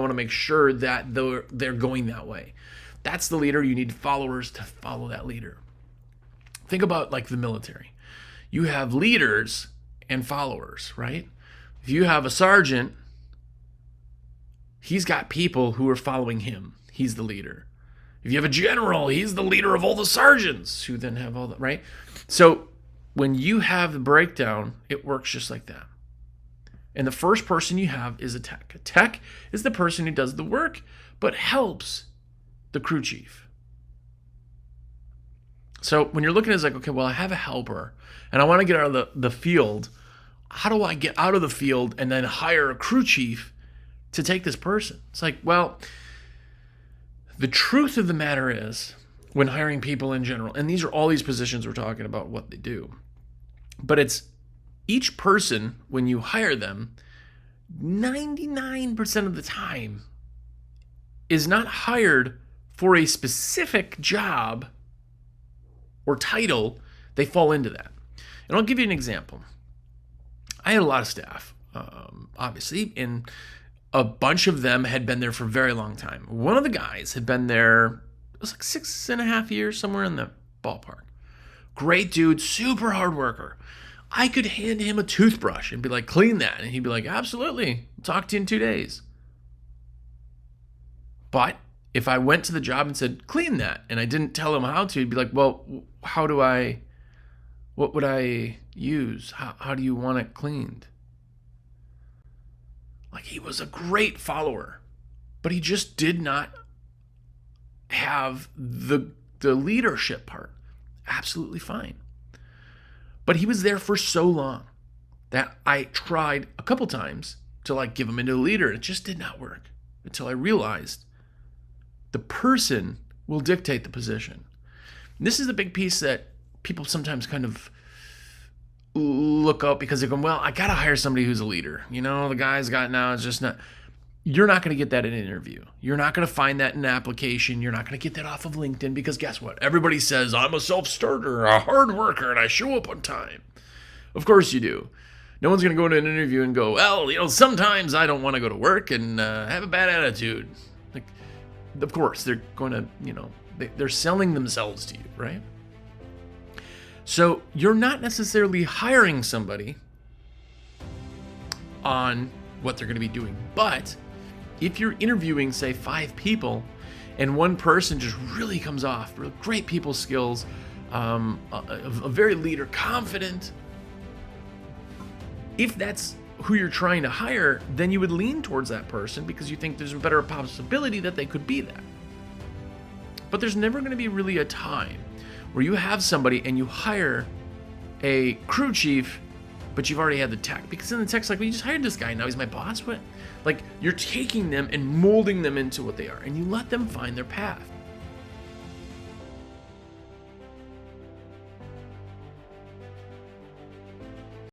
want to make sure that they're going that way. That's the leader. You need followers to follow that leader. Think about like the military. You have leaders and followers, right? If you have a sergeant, he's got people who are following him. He's the leader. If you have a general, he's the leader of all the sergeants who then have all that, right? So when you have the breakdown, it works just like that. And the first person you have is a tech. A tech is the person who does the work, but helps the crew chief. So when you're looking at it, it's like, okay, well, I have a helper, and I want to get out of the field. How do I get out of the field and then hire a crew chief to take this person? It's like, well, the truth of the matter is, when hiring people in general, and these are all these positions we're talking about what they do, but it's each person, when you hire them, 99% of the time is not hired for a specific job or title. They fall into that. And I'll give you an example. I had a lot of staff, obviously, and a bunch of them had been there for a very long time. One of the guys had been there, it was like 6.5 years, somewhere in the ballpark. Great dude, super hard worker. I could hand him a toothbrush and be like, clean that. And he'd be like, absolutely, I'll talk to you in 2 days. But if I went to the job and said, clean that, and I didn't tell him how to, he'd be like, well, what would I use? How do you want it cleaned? Like, he was a great follower, but he just did not have the leadership part. Absolutely fine. But he was there for so long that I tried a couple times to like give him into a leader. It just did not work until I realized the person will dictate the position. And this is the big piece that people sometimes kind of look up because they go, well, I got to hire somebody who's a leader. You know, the guy's got now, it's just not. You're not going to get that in an interview. You're not going to find that in an application. You're not going to get that off of LinkedIn because guess what? Everybody says, I'm a self-starter, a hard worker, and I show up on time. Of course you do. No one's going to go into an interview and go, well, you know, sometimes I don't want to go to work and have a bad attitude. Like, of course, they're going to, you know, they're selling themselves to you, right? So you're not necessarily hiring somebody on what they're going to be doing, but if you're interviewing, say, 5 people, and one person just really comes off, real great people skills, a very leader, confident, if that's who you're trying to hire, then you would lean towards that person because you think there's a better possibility that they could be that. But there's never going to be really a time where you have somebody and you hire a crew chief, but you've already had the tech. Because then the tech's like, well, you just hired this guy, now he's my boss. What? Like, you're taking them and molding them into what they are, and you let them find their path.